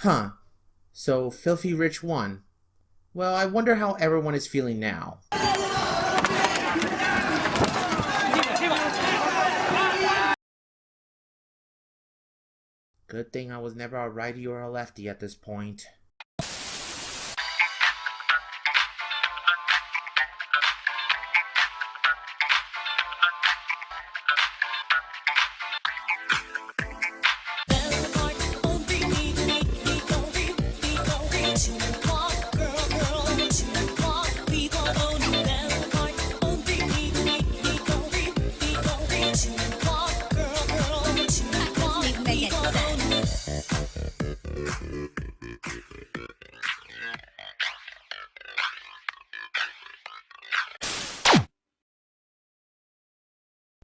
Huh. So Filthy Rich won. Well, I wonder how everyone is feeling now. Good thing I was never a righty or a lefty at this point.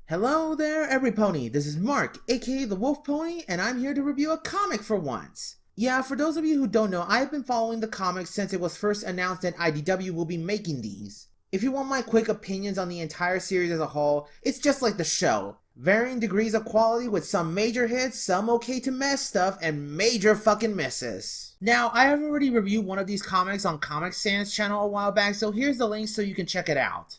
Hello there, everypony. This is Mark, aka the Wolf Pony, and I'm here to review a comic for once. Yeah, for those of you who don't know, I've been following the comics since it was first announced that IDW will be making these. If you want my quick opinions on the entire series as a whole, it's just like the show. Varying degrees of quality with some major hits, some okay to mess stuff, and major fucking misses. Now, I have already reviewed one of these comics on Comic Sans channel a while back, so here's the link so you can check it out.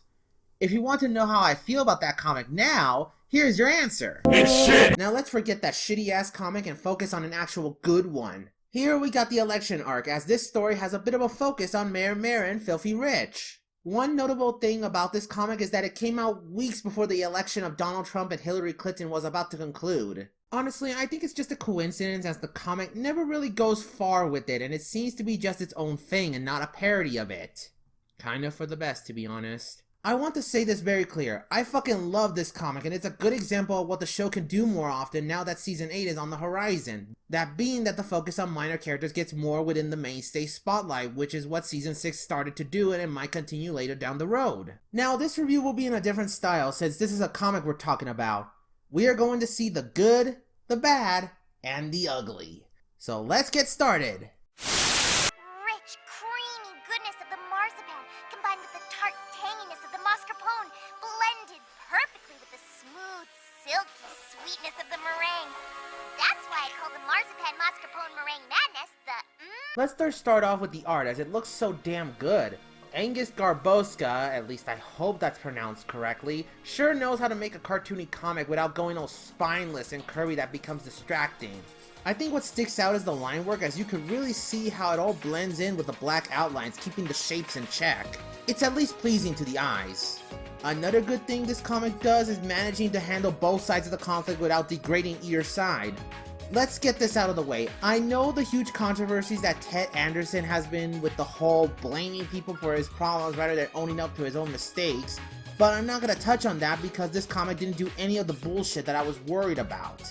If you want to know how I feel about that comic now, here's your answer. It's shit! Now let's forget that shitty ass comic and focus on an actual good one. Here we got the election arc, as this story has a bit of a focus on Mayor Mare and Filthy Rich. One notable thing about this comic is that it came out weeks before the election of Donald Trump and Hillary Clinton was about to conclude. Honestly, I think it's just a coincidence as the comic never really goes far with it and it seems to be just its own thing and not a parody of it. Kinda for the best, to be honest. I want to say this very clear, I fucking love this comic and it's a good example of what the show can do more often now that season 8 is on the horizon. That being that the focus on minor characters gets more within the mainstay spotlight, which is what season 6 started to do and it might continue later down the road. Now this review will be in a different style since this is a comic we're talking about. We are going to see the good, the bad, and the ugly. So let's get started. Rich, creamy goodness of the marzipan combined with the tart tanginess of the mascarpone blended perfectly with the smooth, silky sweetness of the meringue. That's why I call the marzipan mascarpone meringue madness the Let's start off with the art as it looks so damn good. Angus Garboska, at least I hope that's pronounced correctly, sure knows how to make a cartoony comic without going all spineless and curvy that becomes distracting. I think what sticks out is the line work, as you can really see how it all blends in with the black outlines, keeping the shapes in check. It's at least pleasing to the eyes. Another good thing this comic does is managing to handle both sides of the conflict without degrading either side. Let's get this out of the way. I know the huge controversies that Ted Anderson has been with the whole blaming people for his problems rather than owning up to his own mistakes, but I'm not gonna touch on that because this comic didn't do any of the bullshit that I was worried about.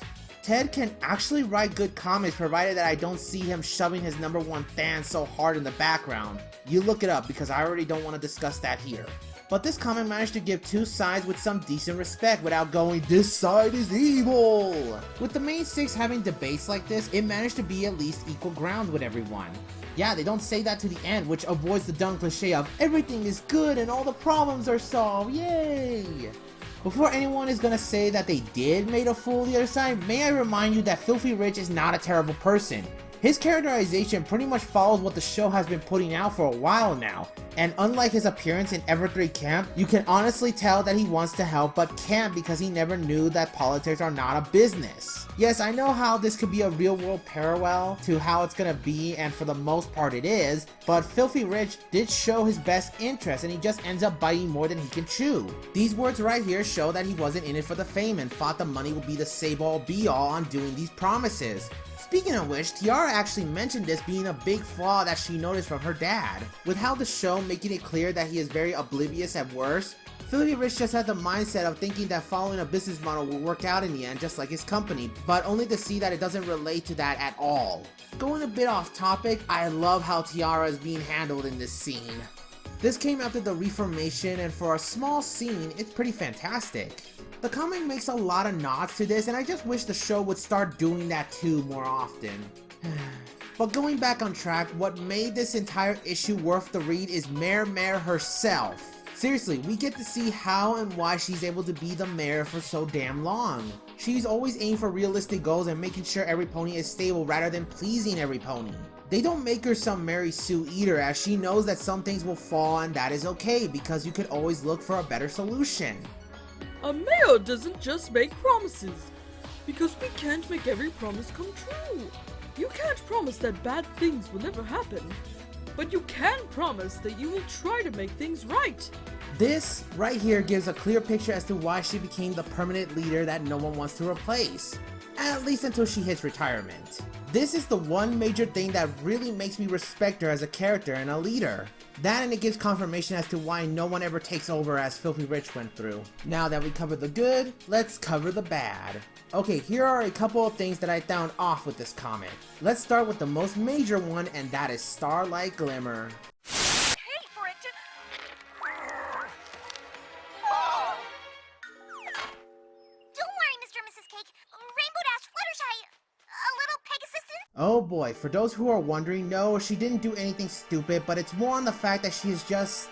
Ted can actually write good comics provided that I don't see him shoving his #1 fan so hard in the background. You look it up because I already don't want to discuss that here. But this comic managed to give two sides with some decent respect without going, this side is evil! With the main 6 having debates like this, it managed to be at least equal ground with everyone. Yeah, they don't say that to the end, which avoids the dumb cliche of everything is good and all the problems are solved, yay! Before anyone is gonna say that they did make a fool of the other side, may I remind you that Filthy Rich is not a terrible person. His characterization pretty much follows what the show has been putting out for a while now, and unlike his appearance in Everthree Camp, you can honestly tell that he wants to help but can't because he never knew that politics are not a business. Yes, I know how this could be a real world parallel to how it's gonna be, and for the most part it is, but Filthy Rich did show his best interest and he just ends up biting more than he can chew. These words right here show that he wasn't in it for the fame and thought the money would be the save-all be-all on doing these promises. Speaking of which, Tiara actually mentioned this being a big flaw that she noticed from her dad. With how the show making it clear that he is very oblivious at worst, Filthy Rich just had the mindset of thinking that following a business model will work out in the end just like his company, but only to see that it doesn't relate to that at all. Going a bit off topic, I love how Tiara is being handled in this scene. This came after the Reformation, and for a small scene, it's pretty fantastic. The comic makes a lot of nods to this, and I just wish the show would start doing that too more often. But going back on track, what made this entire issue worth the read is Mayor Mare herself. Seriously, we get to see how and why she's able to be the mayor for so damn long. She's always aiming for realistic goals and making sure every pony is stable rather than pleasing every pony. They don't make her some Mary Sue either, as she knows that some things will fall and that is okay because you could always look for a better solution. A mayor doesn't just make promises, because we can't make every promise come true. You can't promise that bad things will never happen, but you can promise that you will try to make things right. This right here gives a clear picture as to why she became the permanent leader that no one wants to replace, at least until she hits retirement. This is the one major thing that really makes me respect her as a character and a leader. That, and it gives confirmation as to why no one ever takes over as Filthy Rich went through. Now that we covered the good, let's cover the bad. Okay, here are a couple of things that I found off with this comic. Let's start with the most major one, and that is Starlight Glimmer. Hate for it to... Oh. Don't worry, Mr. and Mrs. Cake. Rainbow Dash, Fluttershy, a little Pegasus. Oh boy, for those who are wondering, no, she didn't do anything stupid, but it's more on the fact that she is just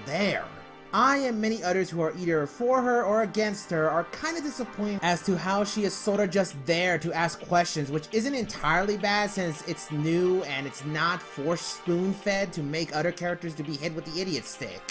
there. I and many others who are either for her or against her are kind of disappointed as to how she is sort of just there to ask questions, which isn't entirely bad since it's new and it's not forced spoon-fed to make other characters to be hit with the idiot stick.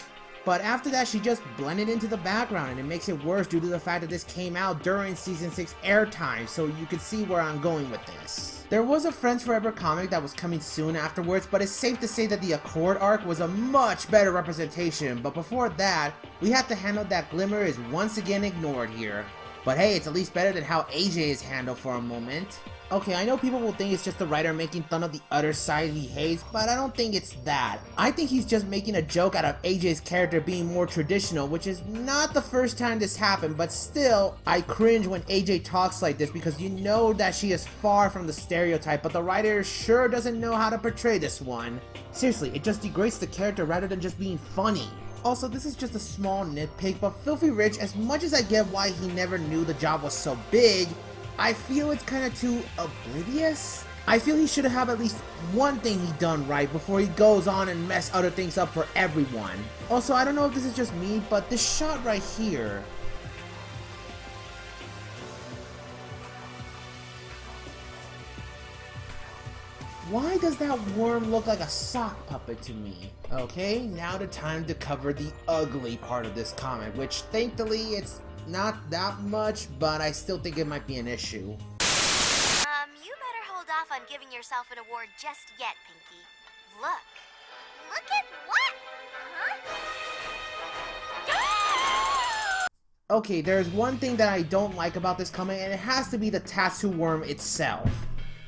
But after that, she just blended into the background, and it makes it worse due to the fact that this came out during Season 6 airtime, so you can see where I'm going with this. There was a Friends Forever comic that was coming soon afterwards, but it's safe to say that the Accord arc was a much better representation, but before that, we have to handle that Glimmer is once again ignored here. But hey, it's at least better than how AJ is handled for a moment. Okay, I know people will think it's just the writer making fun of the other side he hates, but I don't think it's that. I think he's just making a joke out of AJ's character being more traditional, which is not the first time this happened, but still, I cringe when AJ talks like this because you know that she is far from the stereotype, but the writer sure doesn't know how to portray this one. Seriously, it just degrades the character rather than just being funny. Also, this is just a small nitpick, but Filthy Rich, as much as I get why he never knew the job was so big, I feel it's kind of too oblivious. I feel he should have at least one thing he done right before he goes on and mess other things up for everyone. Also, I don't know if this is just me, but this shot right here, why does that worm look like a sock puppet to me? Okay, now the time to cover the ugly part of this comic, which thankfully it's not that much, but I still think it might be an issue. You better hold off on giving yourself an award just yet, Pinky. Look at what? Huh? Okay, there's one thing that I don't like about this comic, and it has to be the tattoo worm itself.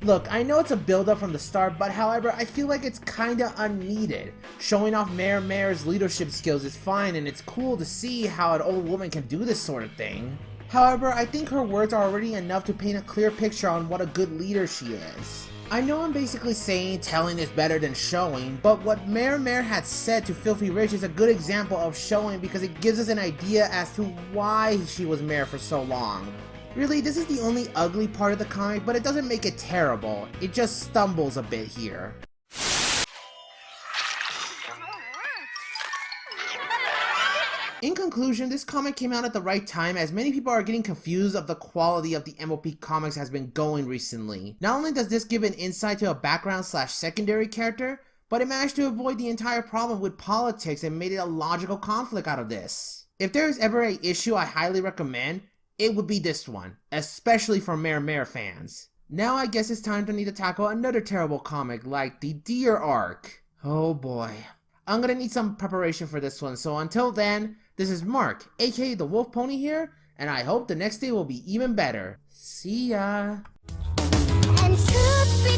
Look, I know it's a build-up from the start, but however, I feel like it's kinda unneeded. Showing off Mayor Mare's leadership skills is fine, and it's cool to see how an old woman can do this sort of thing. However, I think her words are already enough to paint a clear picture on what a good leader she is. I know I'm basically saying telling is better than showing, but what Mayor Mare had said to Filthy Rich is a good example of showing because it gives us an idea as to why she was mayor for so long. Really, this is the only ugly part of the comic, but it doesn't make it terrible. It just stumbles a bit here. In conclusion, this comic came out at the right time as many people are getting confused of the quality of the MLP comics has been going recently. Not only does this give an insight to a background / secondary character, but it managed to avoid the entire problem with politics and made it a logical conflict out of this. If there is ever an issue I highly recommend, it would be this one, especially for Mayor Mare fans. Now I guess it's time to need to tackle another terrible comic like the Deer arc. Oh boy. I'm gonna need some preparation for this one, so until then, this is Mark, aka the Wolf Pony here, and I hope the next day will be even better. See ya! And truth